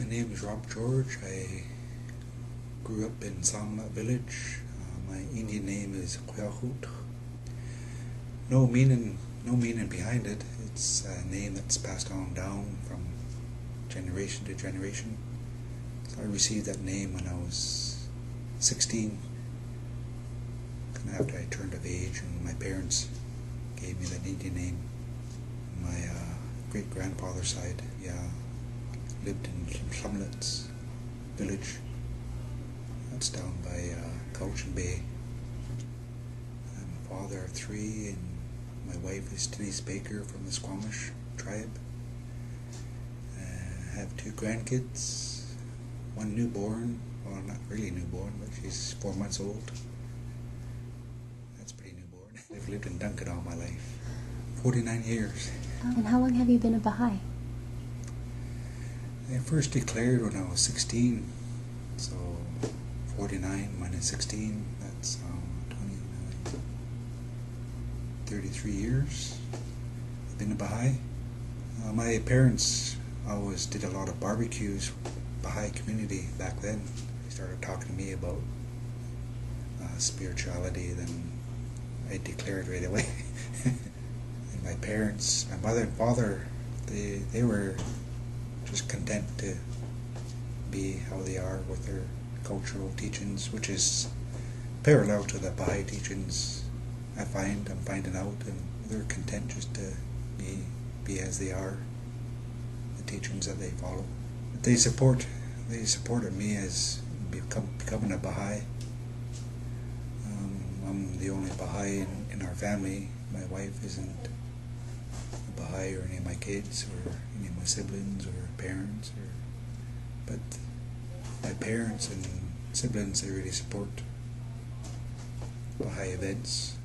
My name is Rob George. I grew up in Samla village. My Indian name is Cowichan. No meaning behind it. It's a name that's passed on down from generation to generation. So I received that name when I was 16, after I turned of age, and my parents gave me that Indian name. My great-grandfather's side, lived in Cowichan village. That's down by Cowichan Bay. I'm a father of 3, and my wife is Denise Baker from the Squamish tribe. I have 2 grandkids, 1 newborn, well, not really newborn, but she's 4 months old. That's pretty newborn. I've lived in Duncan all my life, 49 years. And how long have you been a Baha'i? I first declared when I was 16, so 49 minus 16, that's 29, 33 years I've been a Baha'i. My parents always did a lot of barbecues, Baha'i community back then. They started talking to me about spirituality, then I declared right away. And my parents, my mother and father, they were just content to be how they are with their cultural teachings, which is parallel to the Baha'i teachings. I'm finding out, and they're content just to be as they are, the teachings that they follow. They supported me as becoming a Baha'i. I'm the only Baha'i in our family. My wife isn't a Baha'i, or any of my kids, or any of my siblings or parents, but my parents and siblings, they really support Baha'i events.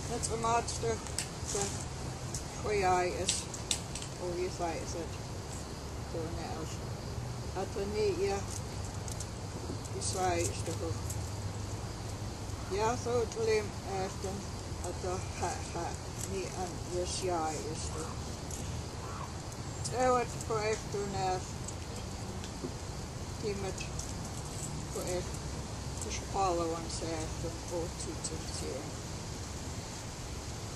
That's a monster. Quai is, or you say is it? Doing it. At the knee, you say it's the hook. So it's limb after at the knee and yes, is the. So it's for after now. Timid for after. Just follow and say after 40 years.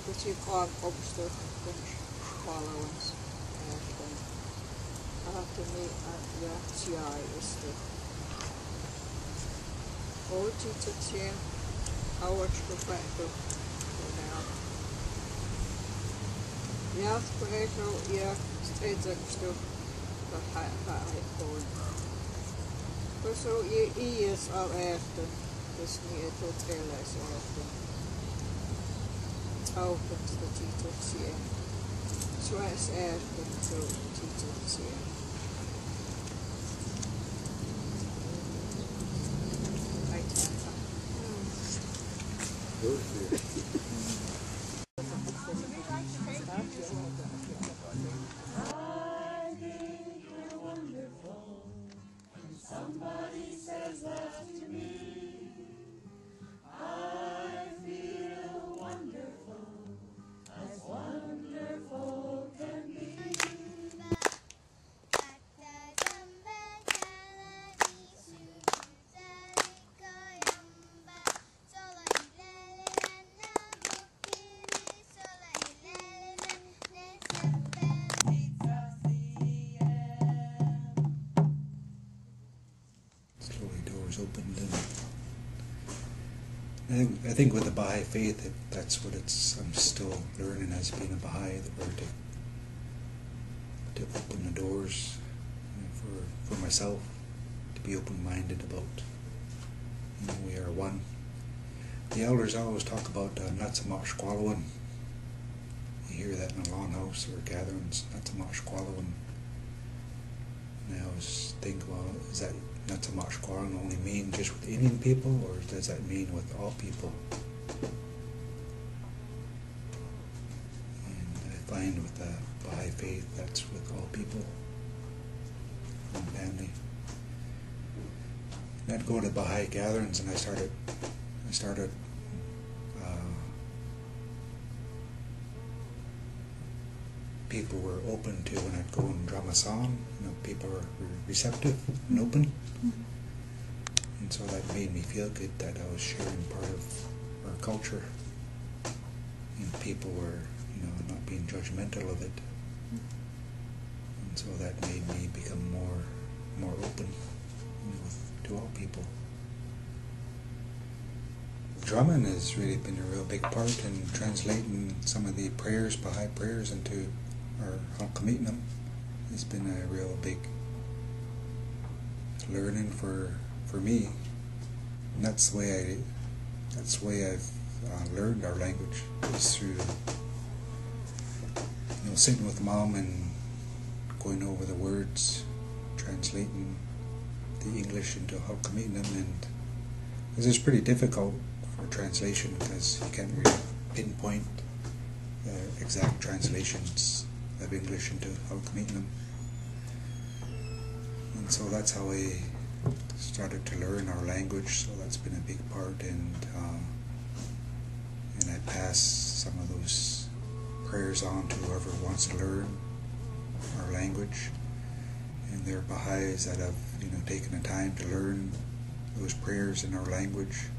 But you can't obstacle followers after me at the CI is the 40 years. How much perfecto now? Perfecto, straight extra the high going. But so years are after this near to tell us after. Opens the T2CM. So it's after to T2CM. I think you're wonderful. When somebody says that to me, I feel wonderful, as wonderful can be. Slowly doors opened, and I think with the Baha'i faith, that's what I'm still learning as being a Baha'i, where to open the doors, for myself, to be open-minded about, we are one. The elders always talk about Natsamak Squalowin. You hear that in a longhouse or gatherings, Natsamak Squalowin. And I always think, well, is that Natsamak Squalowin only mean just with Indian people, or does that mean with all people? And I find with the Baha'i faith, that's with all people, one family. And I'd go to Baha'i gatherings, and I started people were open to when I'd go and drum a song. People were receptive and open. And so that made me feel good that I was sharing part of our culture. And people were, not being judgmental of it. And so that made me become more open, to all people. Drumming has really been a real big part in translating some of the prayers, Baha'i prayers, into our Cowichan. It's been a real big learning for me. And that's the way I've learned our language, is through sitting with Mom and going over the words, translating the English into Cowichan, and because it's pretty difficult for translation because you can't really pinpoint exact translations of English into Cowichan. And so that's how I started to learn our language, so that's been a big part, and I pass some of those prayers on to whoever wants to learn our language. And there are Baha'is that have taken the time to learn those prayers in our language,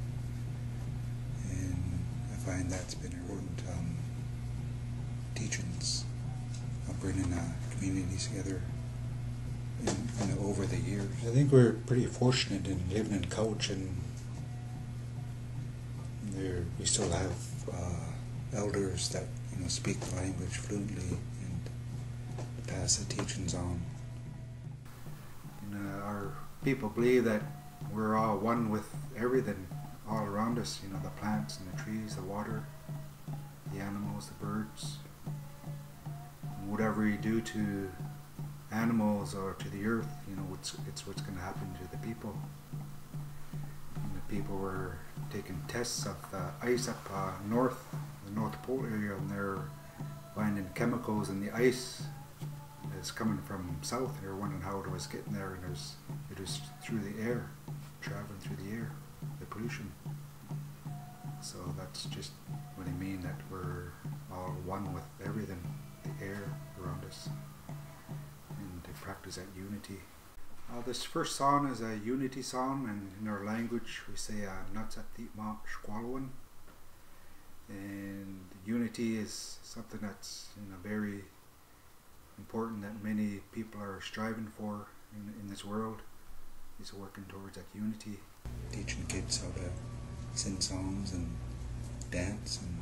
and I find that's been important teachings of bringing communities together over the years. I think we're pretty fortunate in living in Cowichan. We still have elders that speak the language fluently and pass the teachings on. Our people believe that we're all one with everything all around us, the plants and the trees, the water, the animals, the birds. And whatever you do to animals or to the earth, it's what's going to happen to the people. And the people were taking tests of the ice up north, the North Pole area, and they're finding chemicals in the ice that's coming from south. They're wondering how it was getting there, and it was through the air, traveling through the air, the pollution. So that's just what I mean, that we're all one with everything, the air around us, and to practice that unity. This first song is a unity song, and in our language we say Nuts at the Shkwalwan. And unity is something that's very important, that many people are striving for in this world, is working towards that unity. Teaching kids how to sing songs and dance, and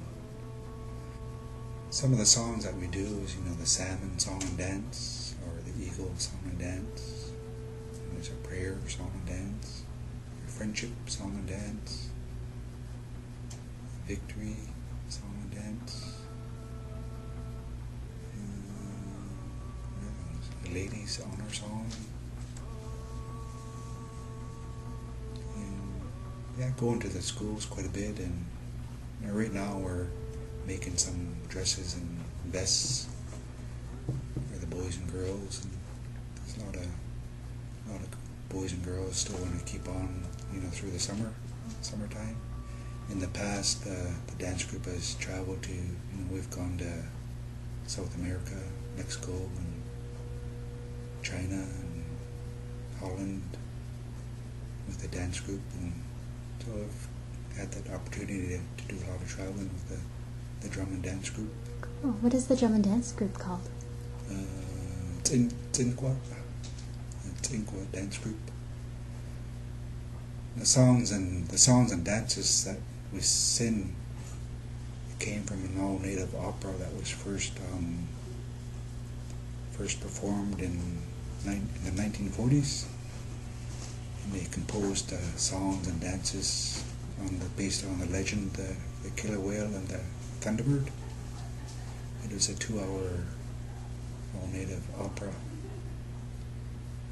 some of the songs that we do is the salmon song and dance, or the eagle song and dance. There's a prayer song and dance, a friendship song and dance, victory song and dance, the ladies honor song, and going to the schools quite a bit. And right now we're making some dresses and vests for the boys and girls, and there's a lot of boys and girls still want to keep on, through the summertime. In the past, the dance group has traveled to, we've gone to South America, Mexico, and China, and Holland with the dance group, and so I've had that opportunity to do a lot of traveling with the drum and dance group. Cool. What is the drum and dance group called? Inqua dance group. The songs and dances that we sing came from an all-native opera that was first performed in the 1940s. And they composed songs and dances based on the legend, the killer whale and the thunderbird. It was a 2-hour all-native opera.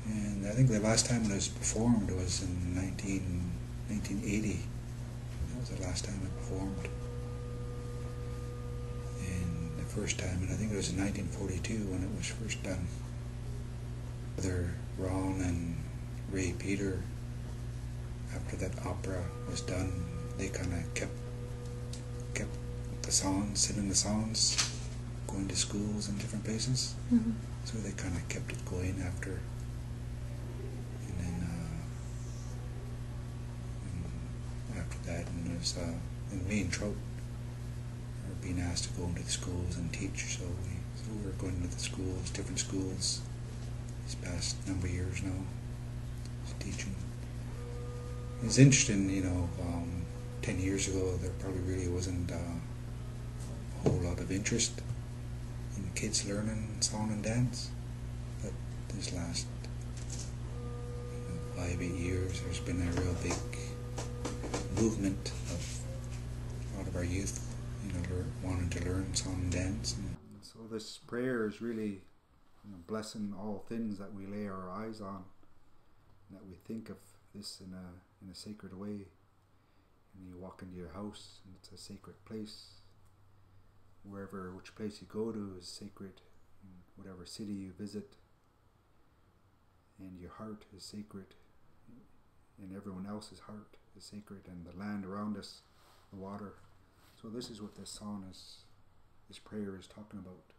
And I think the last time it was performed was in 1980. That was the last time it performed. And the first time, and I think it was in 1942 when it was first done. Brother Ron and Ray Peter, after that opera was done, they kind of kept the songs, singing the songs going to schools in different places. Mm-hmm. So they kind of kept it going after. And then and after that, and there's and me and Trout are being asked to go into the schools and teach. So we're going to the schools, different schools, these past number of years now, just teaching. It's interesting, 10 years ago there probably really wasn't a whole lot of interest in kids learning song and dance, but this last 5-8 years there's been a real big movement of a lot of our youth wanting to learn song and dance. And so this prayer is really blessing all things that we lay our eyes on, and that we think of this in a sacred way. And you walk into your house and it's a sacred place. Which place you go to is sacred, whatever city you visit, and your heart is sacred, and everyone else's heart is sacred, and the land around us, the water. So this is what this song is, this prayer is talking about.